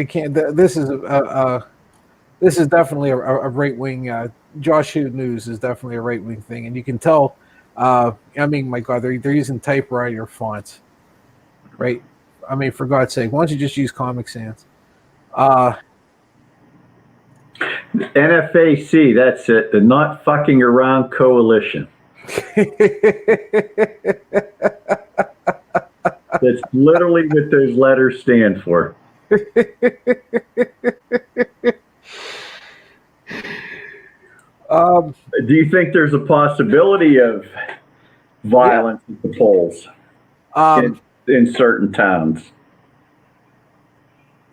can't. This is definitely a right wing. Josh Hoot News is definitely a right wing thing, and you can tell. I mean, my God, they're using typewriter fonts, right? I mean, for God's sake, why don't you just use Comic Sans? NFAC, that's it. The Not Fucking Around Coalition. That's literally what those letters stand for. Do you think there's a possibility of violence at the polls? Um, in certain towns.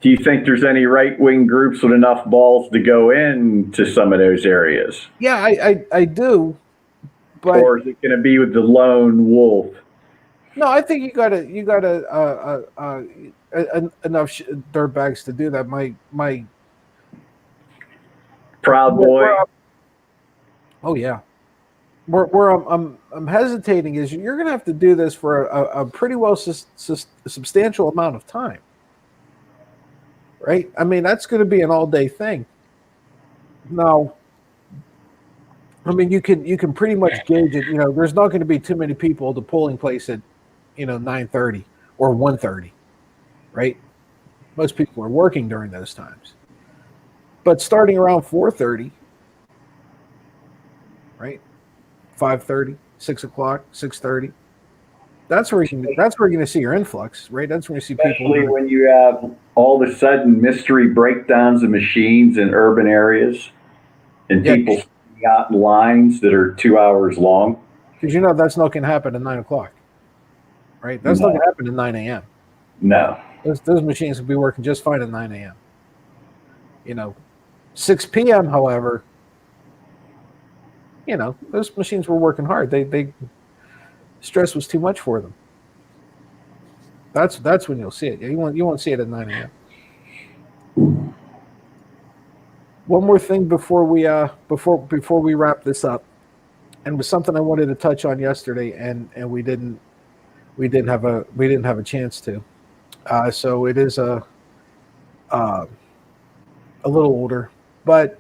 Do you think there's any right wing groups with enough balls to go into some of those areas? yeah, I do, but Or is it going to be with the lone wolf? no, I think you gotta enough dirtbags to do that. My Proud where Boy? oh yeah, where I'm hesitating is you're gonna have to do this for a pretty well substantial amount of time, right? I mean, that's going to be an all day thing. Now, I mean, you can pretty much gauge it. There's not going to be too many people at the polling place at 9:30 or 1:30, right? Most people are working during those times. But starting around 4:30, right? 5:30, 6 o'clock, 6:30. That's where you're going to see your influx, right? That's where you see people Especially doing. when you have all of a sudden mystery breakdowns of machines in urban areas and Yeah, people standing out in lines that are 2 hours long. because that's not going to happen at 9 o'clock, right? That's not going No, to happen at 9 a.m. no. Those machines will be working just fine at 9 a.m. 6 p.m. However, those machines were working hard. They stress was too much for them. That's when you'll see it. You won't see it at 9 a.m. One more thing before we wrap this up, and it was something I wanted to touch on yesterday, and we didn't have a chance to. So it is uh, a little older, but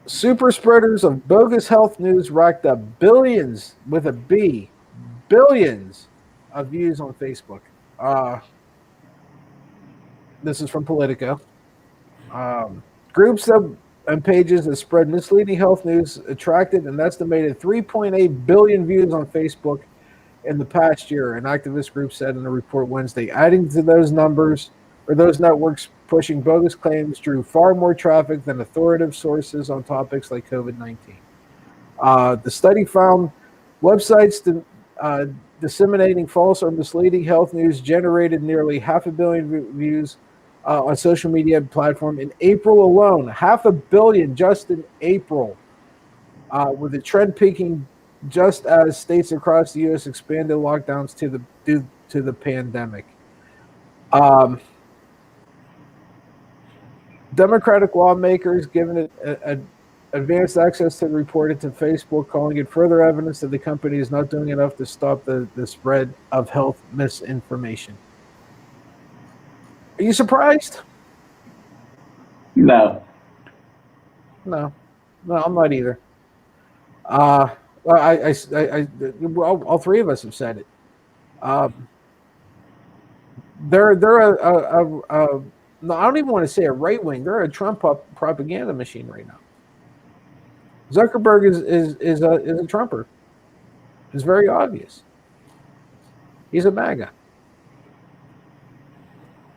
super spreaders of bogus health news racked up billions with a B, billions of views on Facebook. Uh, this is from Politico. Groups and pages that spread misleading health news attracted an estimated 3.8 billion views on Facebook in the past year, an activist group said in a report Wednesday. Adding to those numbers, or those networks pushing bogus claims drew far more traffic than authoritative sources on topics like COVID-19. The study found websites disseminating false or misleading health news generated nearly 500,000 views on social media platform in April alone. 500,000 just in April, with the trend peaking just as states across the U.S. expanded lockdowns due to the pandemic. Democratic lawmakers given it advanced access to the report to Facebook, calling it further evidence that the company is not doing enough to stop the spread of health misinformation. Are you surprised? No. No, I'm not either. Well, all three of us have said it. They're no, I don't even want to say a right wing. They're a Trump propaganda machine right now. Zuckerberg is a Trumper. It's very obvious. He's a MAGA.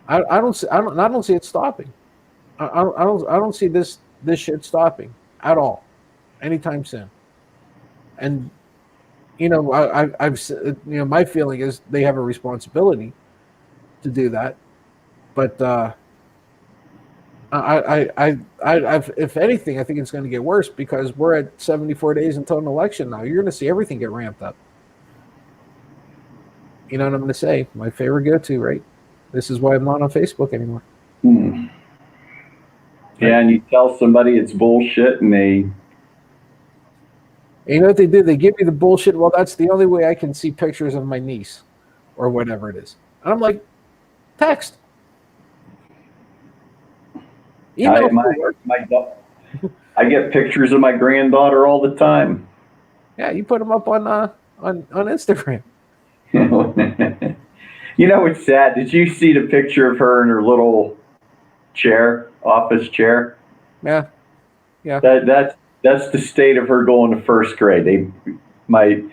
I don't see it stopping. I don't see this shit stopping at all, anytime soon. And I've my feeling is they have a responsibility to do that, but if anything, I think it's going to get worse because we're at 74 days until an election now. You're going to see everything get ramped up. You know what I'm going to say? My favorite go-to, right? This is why I'm not on Facebook anymore. Yeah, and you tell somebody it's bullshit and And you know what they do? They give you the bullshit. Well, that's the only way I can see pictures of my niece or whatever it is. And I'm like, text. Email. I get pictures of my granddaughter all the time. Yeah, you put them up on Instagram. You know what's sad? Did you see the picture of her in her little chair, office chair? Yeah. That's the state of her going to first grade. My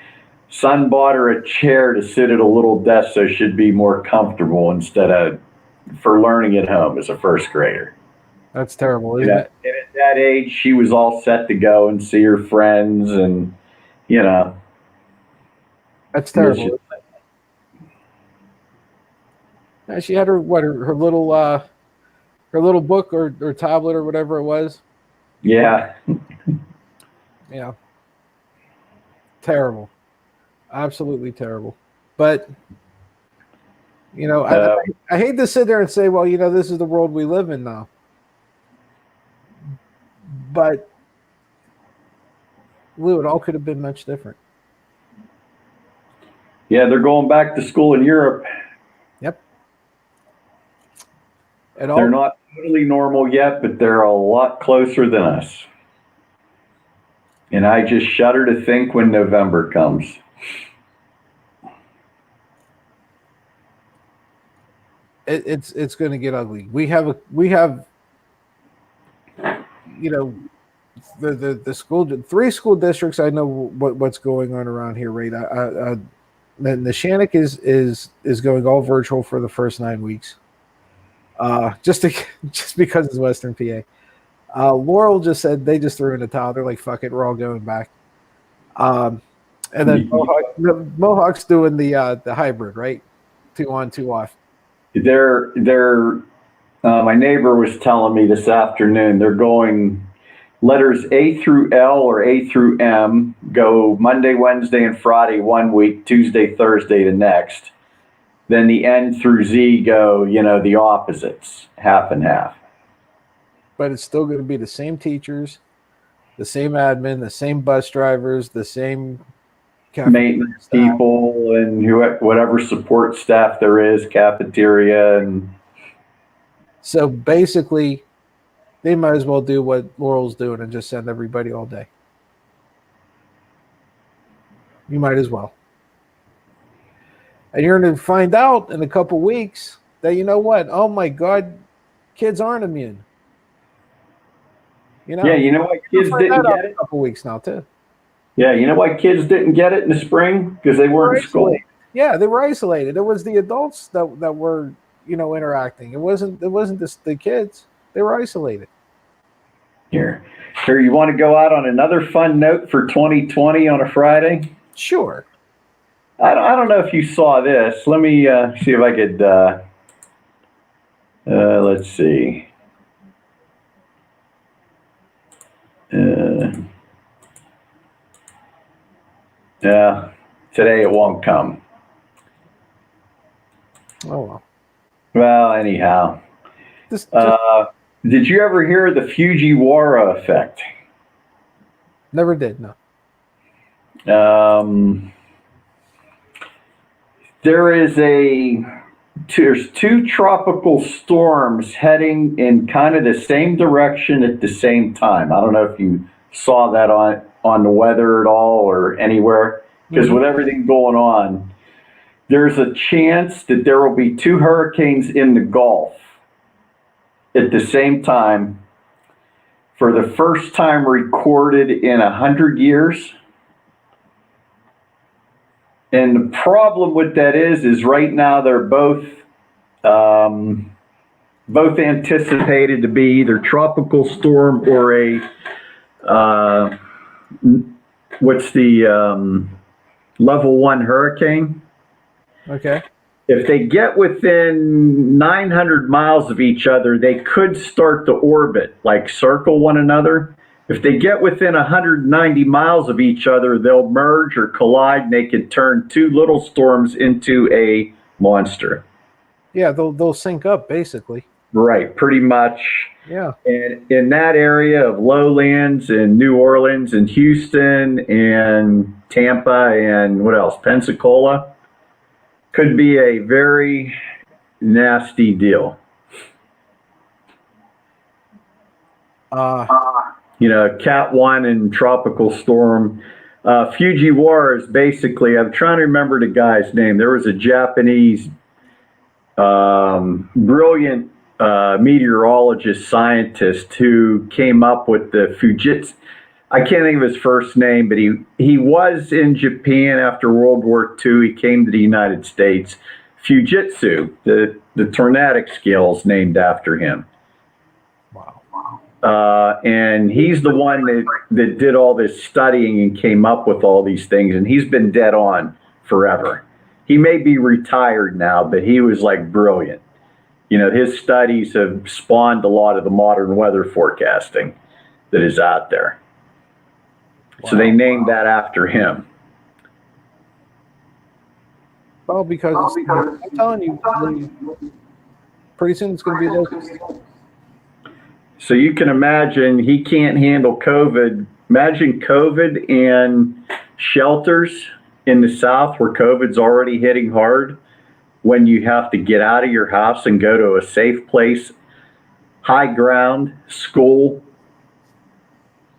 son bought her a chair to sit at a little desk so she'd be more comfortable instead of for learning at home as a first grader. That's terrible, isn't it? And at that age, she was all set to go and see her friends, and you know. That's It's terrible. just- Yeah, she had her little book or tablet or whatever it was. yeah. Yeah, terrible, absolutely terrible. But you know, Uh, I hate to sit there and say, well, you know, this is the world we live in now. But Lou, it all could have been much different. yeah, they're going back to school in Europe. Yep, it They're all. not totally normal yet, but they're a lot closer than us. And I just shudder to think when November comes. It's going to get ugly. We have you know the school three school districts. I know what's going on around here, right? The Shannock is going all virtual for the first 9 weeks. Just to, just because it's Western PA. Laurel just said they just threw in the towel. They're like, "Fuck it, we're all going back." Um, and then Mohawk's doing the hybrid, right? 2 on, 2 off. They're my neighbor was telling me this afternoon they're going letters A through L or A through M go Monday, Wednesday, and Friday 1 week, Tuesday, Thursday the next. Then the N through Z go, the opposites, half and half. But it's still going to be the same teachers, the same admin, the same bus drivers, the same Maintenance staff. people and whatever support staff there is, cafeteria and So basically, they might as well do what Laurel's doing and just send everybody all day. You might as well. And you're going to find out in a couple weeks that, you know what? Oh my God, kids aren't immune. You know? yeah, you know why kids didn't get in a it? couple weeks now, too. Yeah, you know why kids didn't get it in the spring? Because they weren't in school. Yeah, they were isolated. It was the adults that were, interacting. It wasn't the kids. They were isolated. Here, you want to go out on another fun note for 2020 on a Friday? Sure. I don't know if you saw this. Let me see if I could. Let's see. Yeah, today it won't come. Oh well. Well, anyhow. Did you ever hear of the Fujiwara effect? Never did. No. There's two tropical storms heading in kind of the same direction at the same time. I don't know if you saw that on the weather at all or anywhere, because with everything going on, there's a chance that there will be two hurricanes in the Gulf at the same time for the first time recorded in 100 years. And the problem with that is right now they're both anticipated to be either tropical storm or a what's the level 1 hurricane. Okay. If they get within 900 miles of each other, they could start to orbit, like circle one another. If they get within 190 miles of each other, they'll merge or collide and they could turn two little storms into a monster. Yeah, they'll sync up basically. Right, pretty much. Yeah. And in that area of lowlands and New Orleans and Houston and Tampa and what else? Pensacola could be a very nasty deal. Cat 1 and tropical storm. Fujiwara is basically, I'm trying to remember the guy's name. There was a Japanese brilliant meteorologist scientist who came up with the Fujitsu. I can't think of his first name, but he was in Japan after World War II. He came to the United States. Fujitsu, the tornadic scale, is named after him. Wow. And he's the one that did all this studying and came up with all these things. And he's been dead on forever. He may be retired now, but he was like brilliant. His studies have spawned a lot of the modern weather forecasting that is out there. Wow. So they named that after him. Well, because I'm telling you, pretty soon it's going to be local. So you can imagine he can't handle COVID. Imagine COVID in shelters in the South where COVID's already hitting hard, when you have to get out of your house and go to a safe place, high ground, school,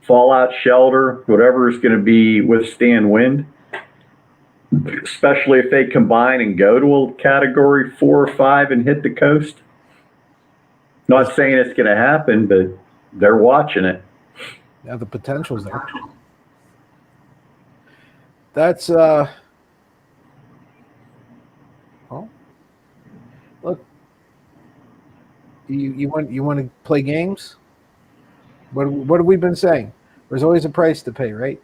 fallout shelter, whatever is going to be withstand wind, especially if they combine and go to a category 4 or 5 and hit the coast. Not saying it's going to happen, but they're watching it. Yeah, the potential's there. That's look, you want to play games? What have we been saying? There's always a price to pay, right?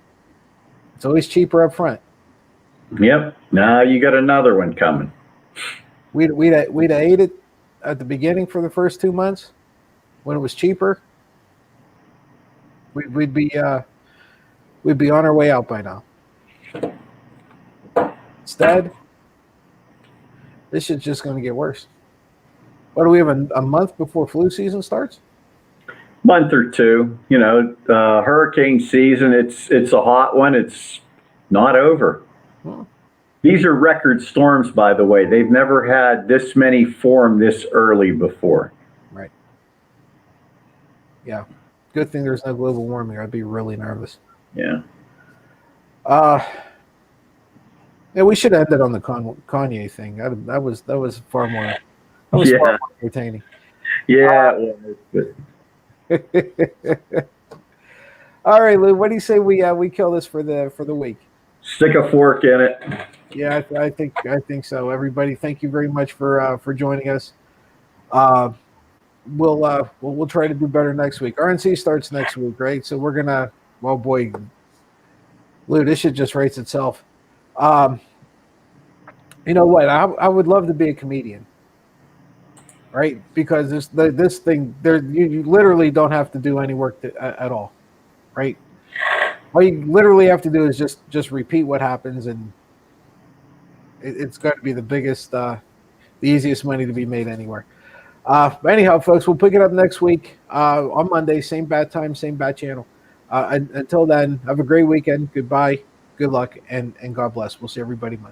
It's always cheaper up front. Yep. Now you got another one coming. We'd have ate it at the beginning for the first 2 months when it was cheaper. We'd be on our way out by now. Instead, this shit's just going to get worse. What do we have, a month before flu season starts? Month or two. Hurricane season. It's a hot one. It's not over. These are record storms, by the way. They've never had this many form this early before. Right. Yeah. Good thing there's no global warming. I'd be really nervous. Yeah. Yeah, we should end it on the Kanye thing. That was far more. Far more entertaining. Yeah. All right, Lou. What do you say we kill this for the week? Stick a fork in it. Yeah, I think so. Everybody, thank you very much for joining us. We'll try to do better next week. RNC starts next week, right? So we're gonna. Well, boy, Lou, this shit just writes itself. You know what? I would love to be a comedian, right? Because this thing, you literally don't have to do any work at all, right? All you literally have to do is just repeat what happens, and it's going to be the biggest, the easiest money to be made anywhere. Anyhow, folks, we'll pick it up next week on Monday, same bat time, same bat channel. Until then, have a great weekend. Goodbye, good luck, and God bless. We'll see everybody Monday.